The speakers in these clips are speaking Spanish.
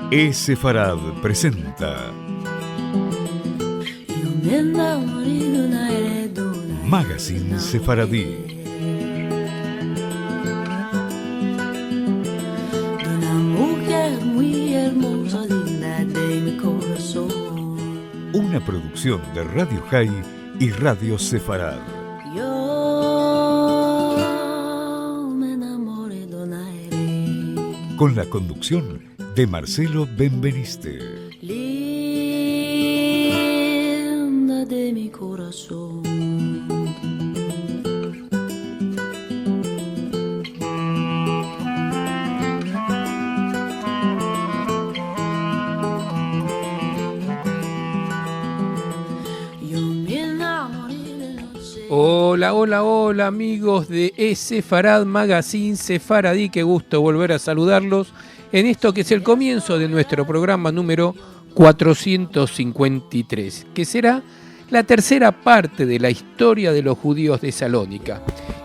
Sefarad presenta Magazine Sefaradí. Una producción de Radio High y Radio Sefarad. Con la conducción de Marcelo Benveniste. Linda de mi corazón. Hola amigos de Sefarad Magazine Sefaradí, qué gusto volver a saludarlos en esto que es el comienzo de nuestro programa número 453, que será la tercera parte de la historia de los judíos de Salónica.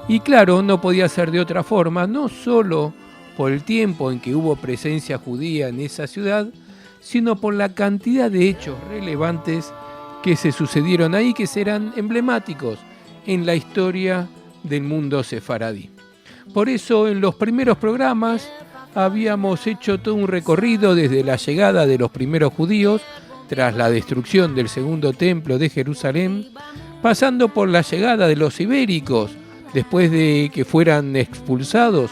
Y claro, no podía ser de otra forma, no solo por el tiempo en que hubo presencia judía en esa ciudad, sino por la cantidad de hechos relevantes que se sucedieron ahí, que serán emblemáticos en la historia del mundo sefaradí. Por eso en los primeros programas habíamos hecho todo un recorrido desde la llegada de los primeros judíos tras la destrucción del segundo templo de Jerusalén, pasando por la llegada de los ibéricos después de que fueran expulsados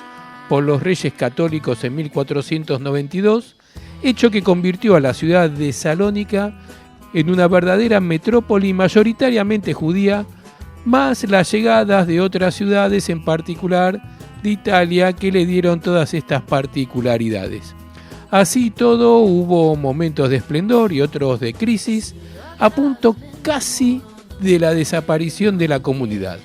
por los reyes católicos en 1492, hecho que convirtió a la ciudad de Salónica en una verdadera metrópoli mayoritariamente judía, más las llegadas de otras ciudades, en particular de Italia, que le dieron todas estas particularidades. Así todo, hubo momentos de esplendor y otros de crisis, a punto casi de la desaparición de la comunidad.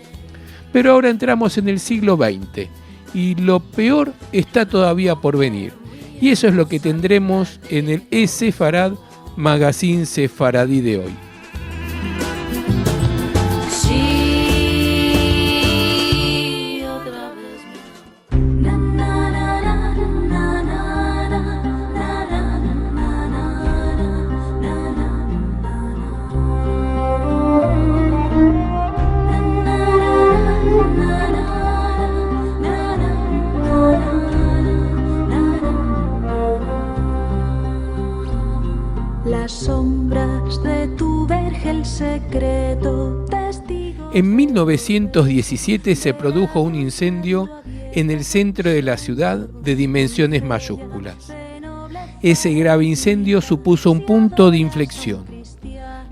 Pero ahora entramos en el siglo XX y lo peor está todavía por venir. Y eso es lo que tendremos en el Sefarad Magazine Sefaradí de hoy. En 1917 se produjo un incendio en el centro de la ciudad de dimensiones mayúsculas. Ese grave incendio supuso un punto de inflexión.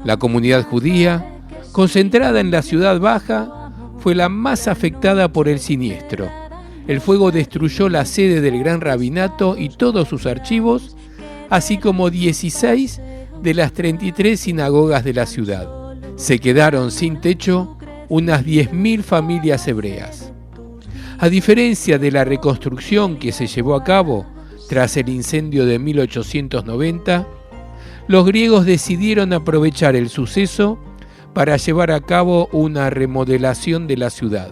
La comunidad judía, concentrada en la ciudad baja, fue la más afectada por el siniestro. El fuego destruyó la sede del Gran Rabinato y todos sus archivos, así como 16 de las 33 sinagogas de la ciudad. Se quedaron sin techo unas 10.000 familias hebreas. A diferencia de la reconstrucción que se llevó a cabo tras el incendio de 1890, los griegos decidieron aprovechar el suceso para llevar a cabo una remodelación de la ciudad.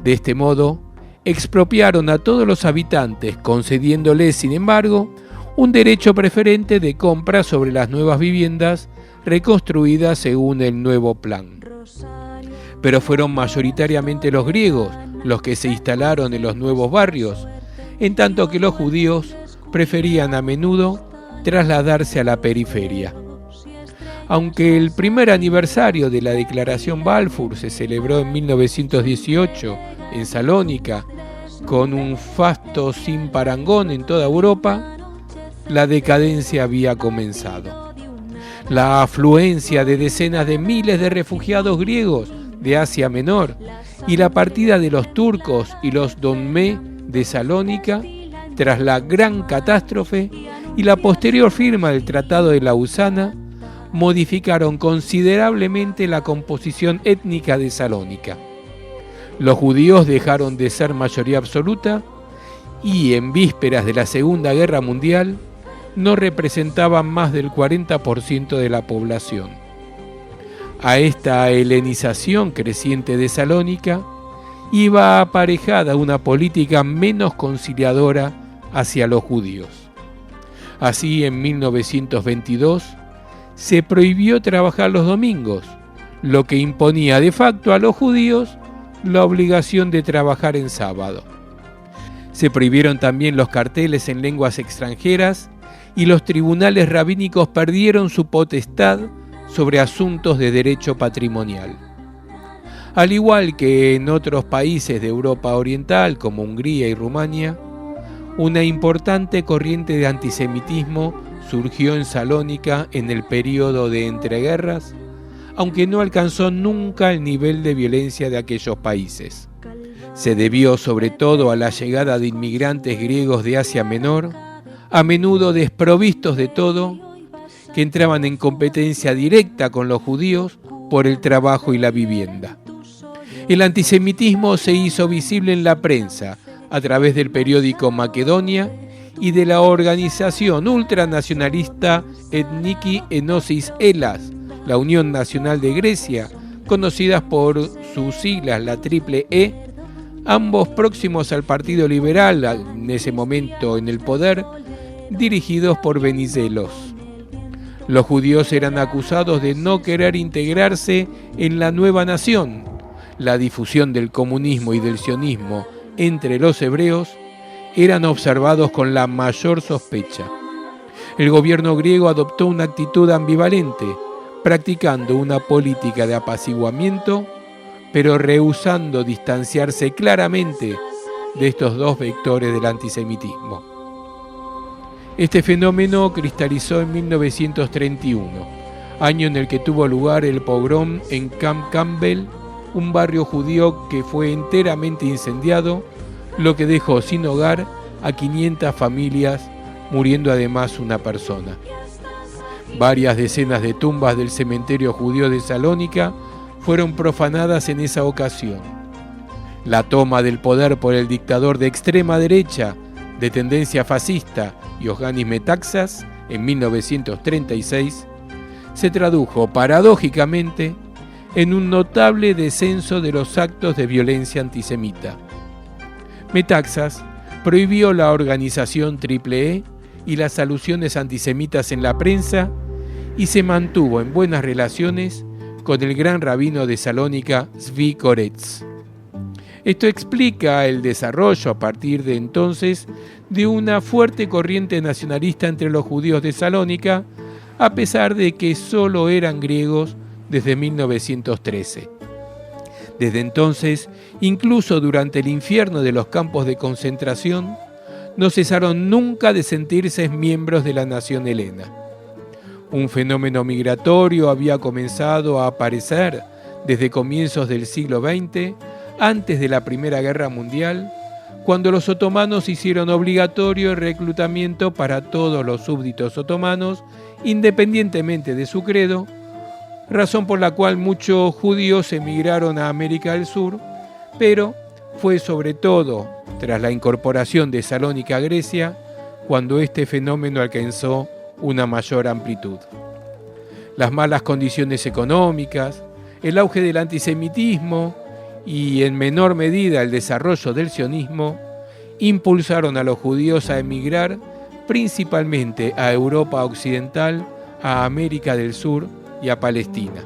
De este modo, expropiaron a todos los habitantes, concediéndoles, sin embargo, un derecho preferente de compra sobre las nuevas viviendas reconstruidas según el nuevo plan. Pero fueron mayoritariamente los griegos los que se instalaron en los nuevos barrios, en tanto que los judíos preferían a menudo trasladarse a la periferia. Aunque el primer aniversario de la Declaración Balfour se celebró en 1918 en Salónica, con un fasto sin parangón en toda Europa, la decadencia había comenzado. La afluencia de decenas de miles de refugiados griegos de Asia Menor y la partida de los turcos y los donmé de Salónica tras la gran catástrofe y la posterior firma del Tratado de Lausana modificaron considerablemente la composición étnica de Salónica. Los judíos dejaron de ser mayoría absoluta y en vísperas de la Segunda Guerra Mundial no representaban más del 40% de la población. A esta helenización creciente de Salónica iba aparejada una política menos conciliadora hacia los judíos. Así, en 1922, se prohibió trabajar los domingos, lo que imponía de facto a los judíos la obligación de trabajar en sábado. Se prohibieron también los carteles en lenguas extranjeras y los tribunales rabínicos perdieron su potestad sobre asuntos de derecho patrimonial. Al igual que en otros países de Europa Oriental, como Hungría y Rumania, una importante corriente de antisemitismo surgió en Salónica en el período de entreguerras, aunque no alcanzó nunca el nivel de violencia de aquellos países. Se debió sobre todo a la llegada de inmigrantes griegos de Asia Menor, a menudo desprovistos de todo, que entraban en competencia directa con los judíos por el trabajo y la vivienda. El antisemitismo se hizo visible en la prensa, a través del periódico Macedonia y de la organización ultranacionalista Ethniki Enosis Elas, la Unión Nacional de Grecia, conocidas por sus siglas, la Triple E, ambos próximos al Partido Liberal, en ese momento en el poder, dirigidos por Venizelos. Los judíos eran acusados de no querer integrarse en la nueva nación. La difusión del comunismo y del sionismo entre los hebreos eran observados con la mayor sospecha. El gobierno griego adoptó una actitud ambivalente, practicando una política de apaciguamiento, pero rehusando distanciarse claramente de estos dos vectores del antisemitismo. Este fenómeno cristalizó en 1931, año en el que tuvo lugar el pogrom en Camp Campbell, un barrio judío que fue enteramente incendiado, lo que dejó sin hogar a 500 familias, muriendo además una persona. Varias decenas de tumbas del cementerio judío de Salónica fueron profanadas en esa ocasión. La toma del poder por el dictador de extrema derecha, de tendencia fascista, Ioannis Metaxas, en 1936, se tradujo paradójicamente en un notable descenso de los actos de violencia antisemita. Metaxas prohibió la organización Triple E y las alusiones antisemitas en la prensa y se mantuvo en buenas relaciones con el gran rabino de Salónica, Zvi Koretz. Esto explica el desarrollo a partir de entonces de una fuerte corriente nacionalista entre los judíos de Salónica, a pesar de que solo eran griegos desde 1913. Desde entonces, incluso durante el infierno de los campos de concentración, no cesaron nunca de sentirse miembros de la nación helena. Un fenómeno migratorio había comenzado a aparecer desde comienzos del siglo XX, antes de la Primera Guerra Mundial, cuando los otomanos hicieron obligatorio el reclutamiento para todos los súbditos otomanos, independientemente de su credo, razón por la cual muchos judíos emigraron a América del Sur, pero fue sobre todo tras la incorporación de Salónica a Grecia cuando este fenómeno alcanzó una mayor amplitud. Las malas condiciones económicas, el auge del antisemitismo y en menor medida el desarrollo del sionismo impulsaron a los judíos a emigrar principalmente a Europa Occidental, a América del Sur y a Palestina.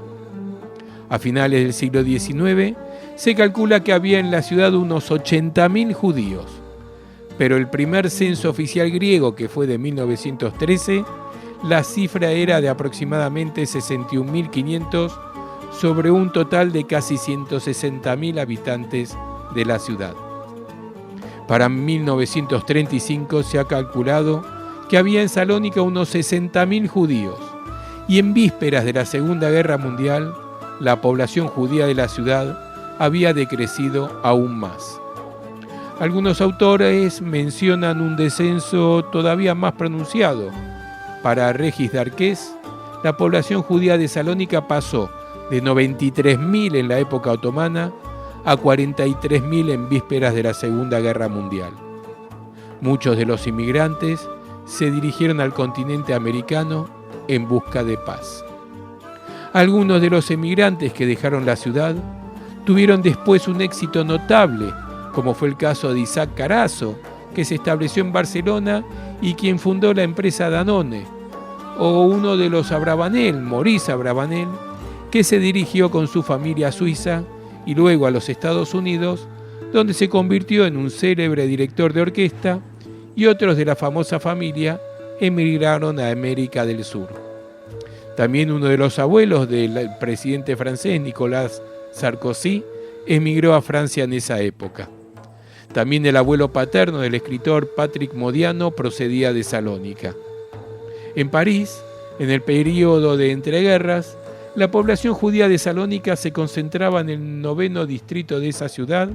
A finales del siglo XIX se calcula que había en la ciudad unos 80.000 judíos, pero el primer censo oficial griego, que fue de 1913, la cifra era de aproximadamente 61.500 sobre un total de casi 160.000 habitantes de la ciudad. Para 1935 se ha calculado que había en Salónica unos 60.000 judíos, y en vísperas de la Segunda Guerra Mundial, la población judía de la ciudad había decrecido aún más. Algunos autores mencionan un descenso todavía más pronunciado. Para Regis Darqués, la población judía de Salónica pasó de 93.000 en la época otomana a 43.000 en vísperas de la Segunda Guerra Mundial. Muchos de los inmigrantes se dirigieron al continente americano en busca de paz. Algunos de los emigrantes que dejaron la ciudad tuvieron después un éxito notable, como fue el caso de Isaac Carazo, que se estableció en Barcelona y quien fundó la empresa Danone, o uno de los Abravanel, Maurice Abravanel, que se dirigió con su familia a Suiza y luego a los Estados Unidos, donde se convirtió en un célebre director de orquesta, y otros de la famosa familia emigraron a América del Sur. También uno de los abuelos del presidente francés, Nicolas Sarkozy, emigró a Francia en esa época. También el abuelo paterno del escritor Patrick Modiano procedía de Salónica. En París, en el período de entreguerras, la población judía de Salónica se concentraba en el 9º distrito de esa ciudad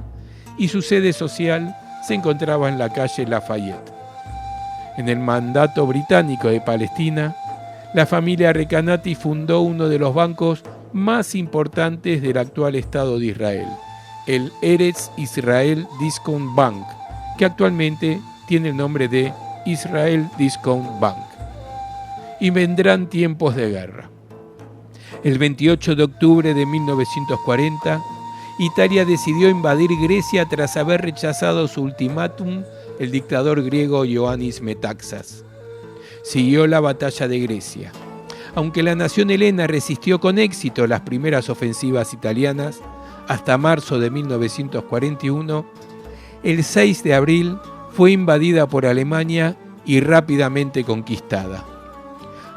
y su sede social se encontraba en la calle Lafayette. En el mandato británico de Palestina, la familia Recanati fundó uno de los bancos más importantes del actual Estado de Israel, el Eretz Israel Discount Bank, que actualmente tiene el nombre de Israel Discount Bank. Y vendrán tiempos de guerra. El 28 de octubre de 1940, Italia decidió invadir Grecia tras haber rechazado su ultimátum el dictador griego Ioannis Metaxas. Siguió la batalla de Grecia. Aunque la nación helena resistió con éxito las primeras ofensivas italianas, hasta marzo de 1941, el 6 de abril fue invadida por Alemania y rápidamente conquistada.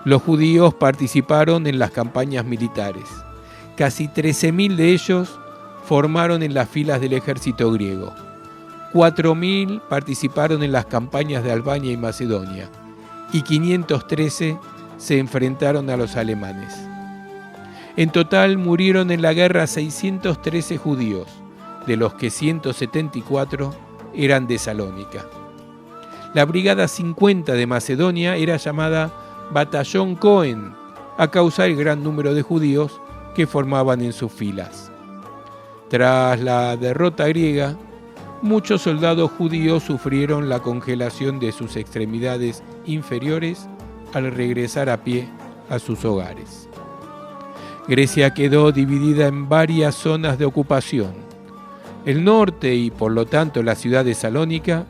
Los judíos participaron en las campañas militares. Casi 13.000 de ellos formaron en las filas del ejército griego. 4.000 participaron en las campañas de Albania y Macedonia, y 513 se enfrentaron a los alemanes. En total murieron en la guerra 613 judíos, de los que 174 eran de Salónica. La Brigada 50 de Macedonia era llamada Batallón Cohen, a causa del gran número de judíos que formaban en sus filas. Tras la derrota griega, muchos soldados judíos sufrieron la congelación de sus extremidades inferiores al regresar a pie a sus hogares. Grecia quedó dividida en varias zonas de ocupación. El norte y por lo tanto la ciudad de Salónica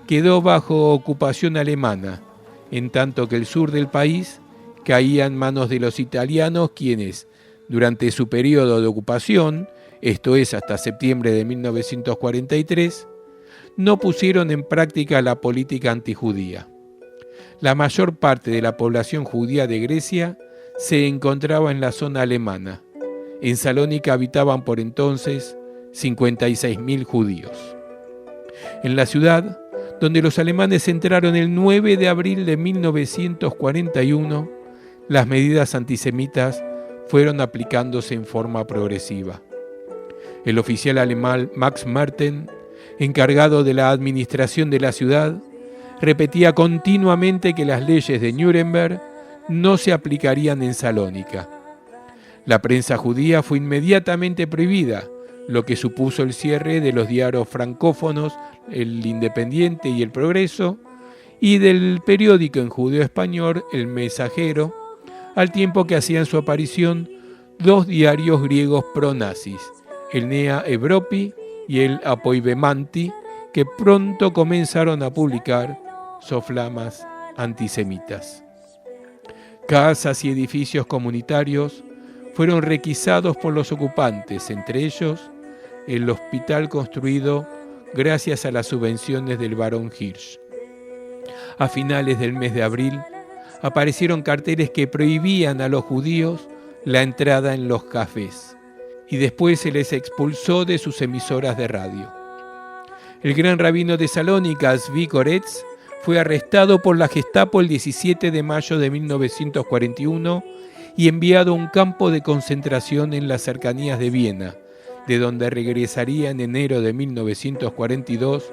quedó bajo ocupación alemana, en tanto que el sur del país caía en manos de los italianos, quienes, durante su periodo de ocupación, esto es hasta septiembre de 1943, no pusieron en práctica la política antijudía. La mayor parte de la población judía de Grecia se encontraba en la zona alemana. En Salónica habitaban por entonces 56.000 judíos. En la ciudad, donde los alemanes entraron el 9 de abril de 1941, las medidas antisemitas fueron aplicándose en forma progresiva. El oficial alemán Max Merten, encargado de la administración de la ciudad, repetía continuamente que las leyes de Nuremberg no se aplicarían en Salónica. La prensa judía fue inmediatamente prohibida, lo que supuso el cierre de los diarios francófonos El Independiente y El Progreso, y del periódico en judío español El Mensajero, al tiempo que hacían su aparición dos diarios griegos pro-nazis, el Nea Evropi y el Apoivemanti, que pronto comenzaron a publicar soflamas antisemitas. Casas y edificios comunitarios fueron requisados por los ocupantes, entre ellos el hospital construido gracias a las subvenciones del barón Hirsch. A finales del mes de abril aparecieron carteles que prohibían a los judíos la entrada en los cafés, y después se les expulsó de sus emisoras de radio. El gran rabino de Salónica, Zvi Koretz, fue arrestado por la Gestapo el 17 de mayo de 1941 y enviado a un campo de concentración en las cercanías de Viena, de donde regresaría en enero de 1942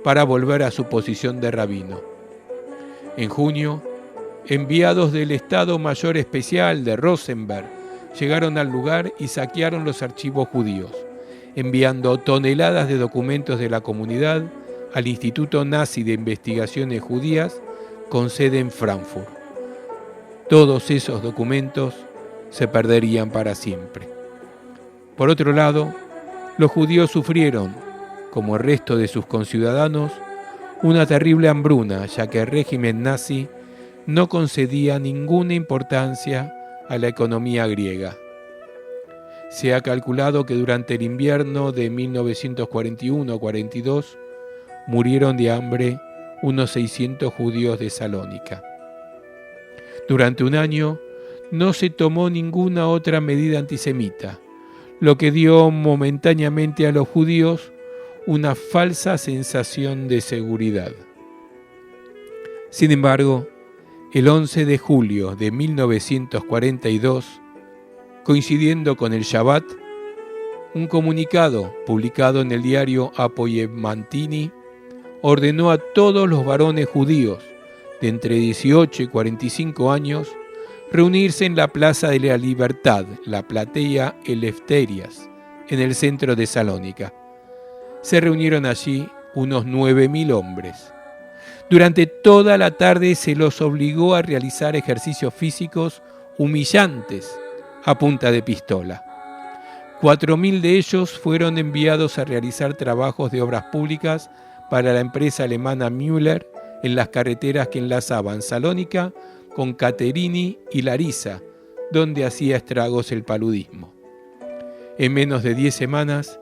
para volver a su posición de rabino. En junio, enviados del Estado Mayor Especial de Rosenberg llegaron al lugar y saquearon los archivos judíos, enviando toneladas de documentos de la comunidad al Instituto Nazi de Investigaciones Judías con sede en Frankfurt. Todos esos documentos se perderían para siempre. Por otro lado, los judíos sufrieron, como el resto de sus conciudadanos, una terrible hambruna, ya que el régimen nazi no concedía ninguna importancia a la economía griega. Se ha calculado que durante el invierno de 1941-42 murieron de hambre unos 600 judíos de Salónica. Durante un año no se tomó ninguna otra medida antisemita, lo que dio momentáneamente a los judíos una falsa sensación de seguridad. Sin embargo, el 11 de julio de 1942, coincidiendo con el Shabbat, un comunicado publicado en el diario Apoyemantini ordenó a todos los varones judíos de entre 18 y 45 años reunirse en la Plaza de la Libertad, la Platea Eleftherias, en el centro de Salónica. Se reunieron allí unos 9.000 hombres. Durante toda la tarde se los obligó a realizar ejercicios físicos humillantes a punta de pistola. 4.000 de ellos fueron enviados a realizar trabajos de obras públicas para la empresa alemana Müller en las carreteras que enlazaban Salónica con Caterini y Larisa, donde hacía estragos el paludismo. En menos de 10 semanas,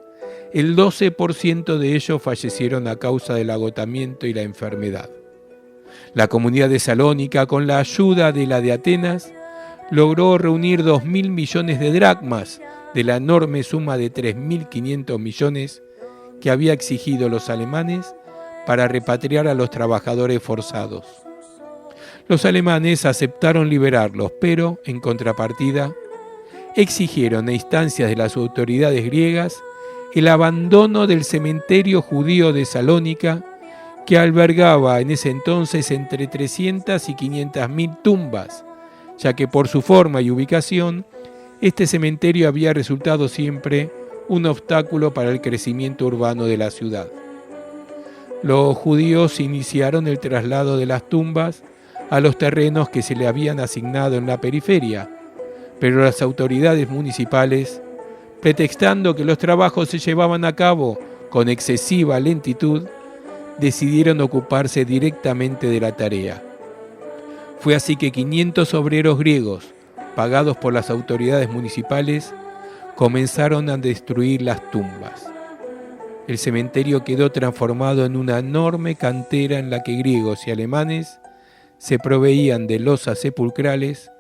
el 12% de ellos fallecieron a causa del agotamiento y la enfermedad. La comunidad de Salónica, con la ayuda de la de Atenas, logró reunir 2.000 millones de dracmas de la enorme suma de 3.500 millones que había exigido los alemanes para repatriar a los trabajadores forzados. Los alemanes aceptaron liberarlos, pero, en contrapartida, exigieron a instancias de las autoridades griegas el abandono del cementerio judío de Salónica, que albergaba en ese entonces entre 300 y 500.000 tumbas, ya que por su forma y ubicación, este cementerio había resultado siempre un obstáculo para el crecimiento urbano de la ciudad. Los judíos iniciaron el traslado de las tumbas a los terrenos que se le habían asignado en la periferia, pero las autoridades municipales, pretextando que los trabajos se llevaban a cabo con excesiva lentitud, decidieron ocuparse directamente de la tarea. Fue así que 500 obreros griegos, pagados por las autoridades municipales, comenzaron a destruir las tumbas. El cementerio quedó transformado en una enorme cantera en la que griegos y alemanes se proveían de losas sepulcrales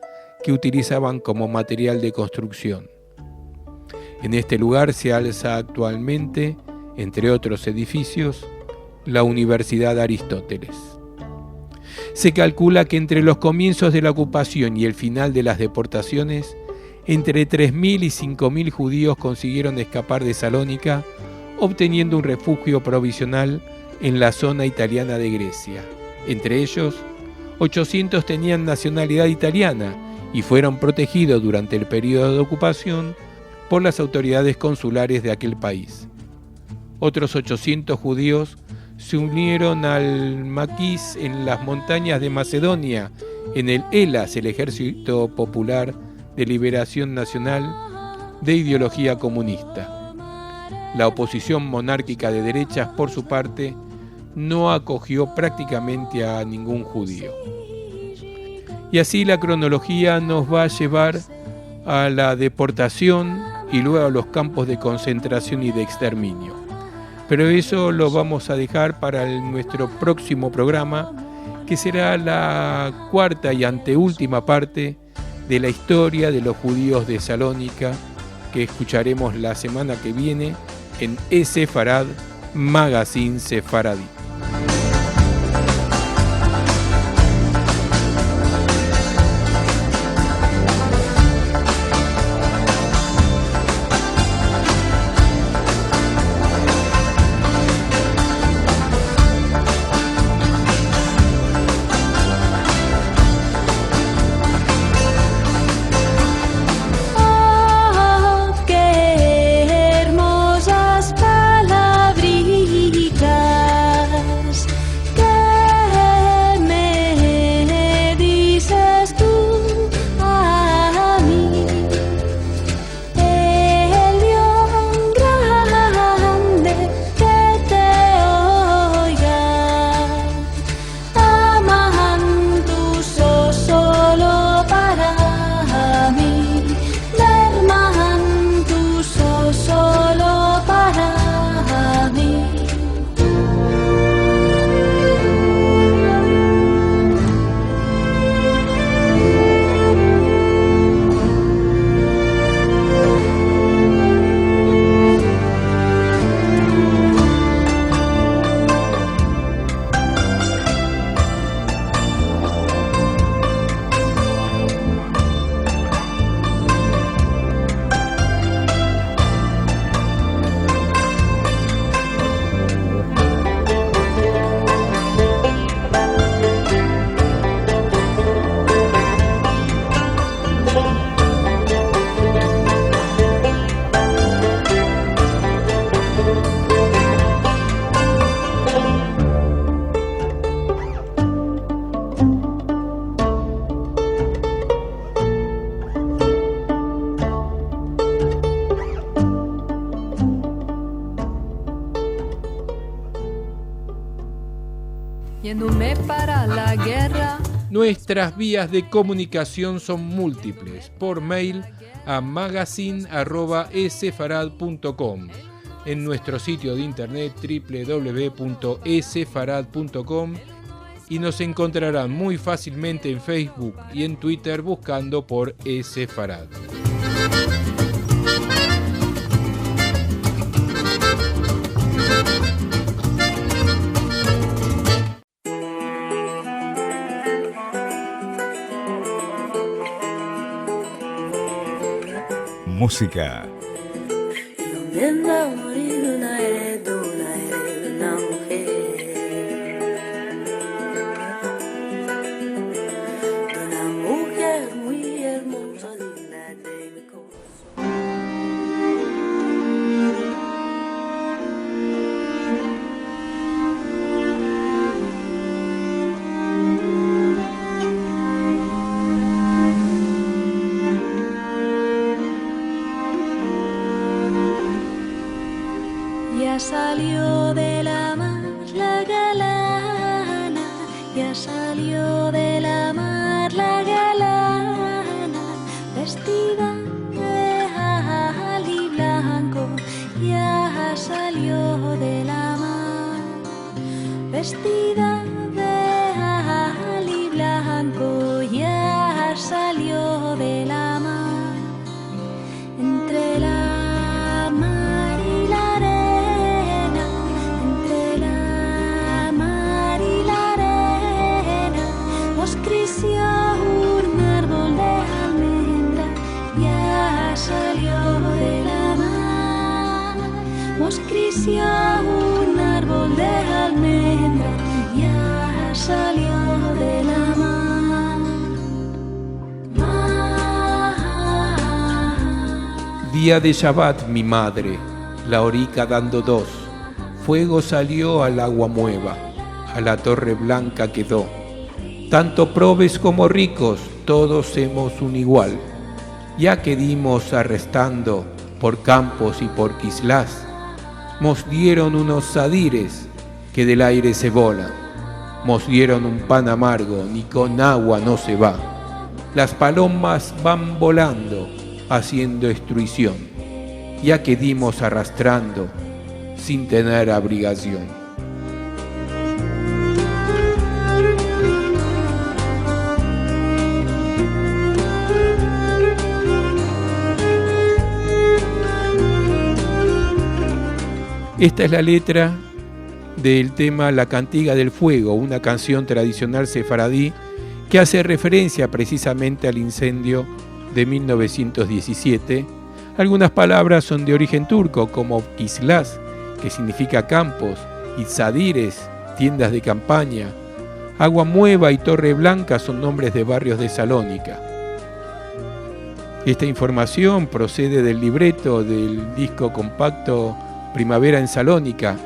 que utilizaban como material de construcción. En este lugar se alza actualmente, entre otros edificios, la Universidad Aristóteles. Se calcula que entre los comienzos de la ocupación y el final de las deportaciones, entre 3.000 y 5.000 judíos consiguieron escapar de Salónica, obteniendo un refugio provisional en la zona italiana de Grecia. Entre ellos, 800 tenían nacionalidad italiana y fueron protegidos durante el periodo de ocupación por las autoridades consulares de aquel país. Otros 800 judíos se unieron al maquis en las montañas de Macedonia, en el ELAS, el Ejército Popular de Liberación Nacional de ideología comunista. La oposición monárquica de derechas, por su parte, no acogió prácticamente a ningún judío. Y así la cronología nos va a llevar a la deportación y luego a los campos de concentración y de exterminio. Pero eso lo vamos a dejar para nuestro próximo programa, que será la cuarta y anteúltima parte de la historia de los judíos de Salónica, que escucharemos la semana que viene en Sefarad, Magazine Sefaradí. Qué hermosas palabritas yéndome para la guerra. Nuestras vías de comunicación son múltiples. Por mail a magazine@esefarad.com, en nuestro sitio de internet www.esefarad.com, y nos encontrarán muy fácilmente en Facebook y en Twitter buscando por Esefarad. Música. Viendo a morir una mujer, de una mujer muy hermosa, digna de mi corazón. Ya salió de la mar la galana, ya salió de la mar la galana, vestida de ali blanco, ya salió de la mar, vestida de ali blanco, ya salió de la mar, entre la mar y la arena, entre la mar y la arena, os creció un árbol de almendra, ya salió de la mar, os creció un árbol de almendra, ya salió de la mar. Día de Shabbat, mi madre, la orica dando dos, fuego salió al agua mueva, a la torre blanca quedó. Tanto probes como ricos, todos hemos un igual, ya que dimos arrestando por Campos y por Quislás, mos dieron unos sadires que del aire se volan, mos dieron un pan amargo, ni con agua no se va. Las palomas van volando, haciendo destrucción, ya que dimos arrastrando sin tener abrigación. Esta es la letra del tema La Cantiga del Fuego, una canción tradicional sefaradí que hace referencia precisamente al incendio de 1917. Algunas palabras son de origen turco, como Quislás, que significa campos, y Tzadires, tiendas de campaña. Agua Mueva y Torre Blanca son nombres de barrios de Salónica. Esta información procede del libreto del disco compacto Primavera en Salónica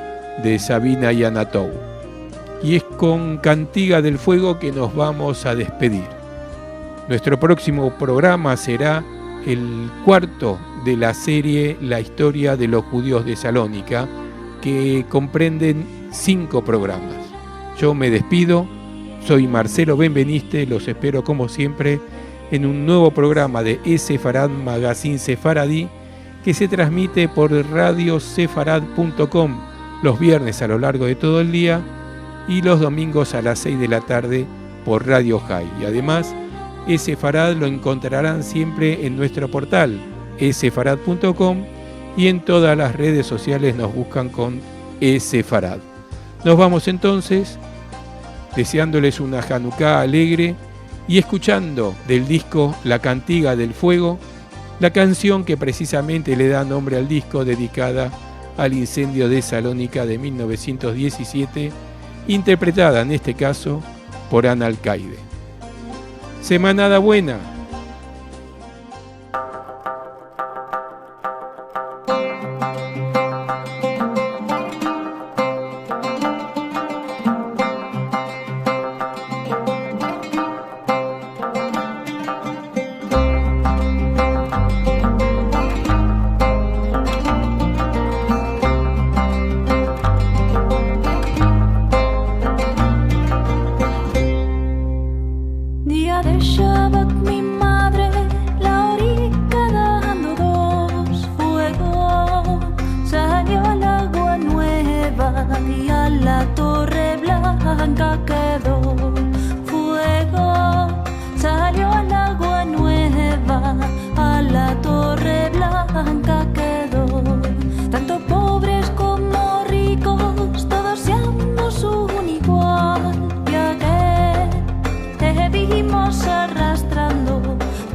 de Sabina y Anatou. Y es con Cantiga del Fuego que nos vamos a despedir. Nuestro próximo programa será el cuarto de la serie La historia de los judíos de Salónica, que comprenden 5 programas. Yo me despido, soy Marcelo Benveniste, los espero como siempre en un nuevo programa de Esefarad Magazine Sefaradí, que se transmite por radiosefarad.com los viernes a lo largo de todo el día y los domingos a las 6 de la tarde por Radio High. Y además, Esefarad lo encontrarán siempre en nuestro portal esefarad.com, y en todas las redes sociales nos buscan con Esefarad. Nos vamos entonces deseándoles una Hanukkah alegre y escuchando del disco La Cantiga del Fuego, la canción que precisamente le da nombre al disco, dedicada al incendio de Salónica de 1917, interpretada en este caso por Ana Alcaide. Semanada buena. la torre blanca quedó fuego, salió el agua nueva, a la torre blanca quedó. Tanto pobres como ricos, todos seamos un igual, ya que vivimos arrastrando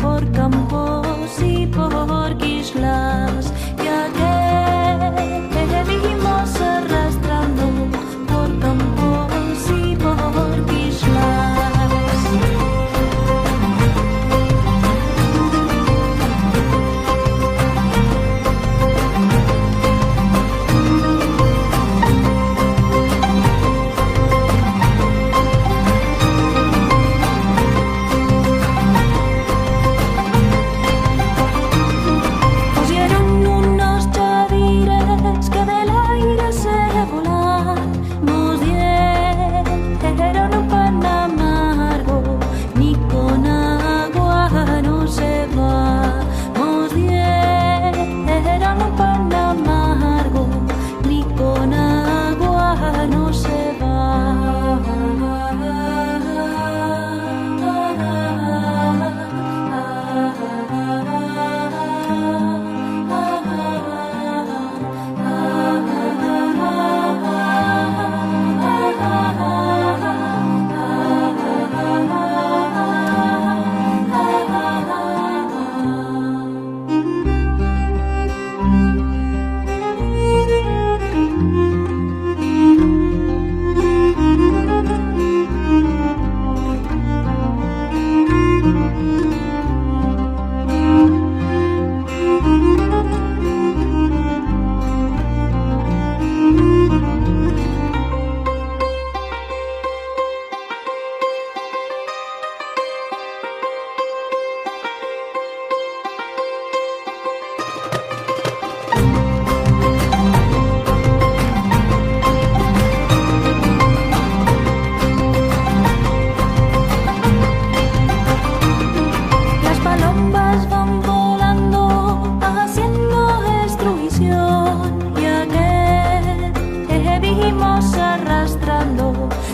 por campos y por islas, ya que vivimos arrastrando por campos y por islas.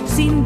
Sin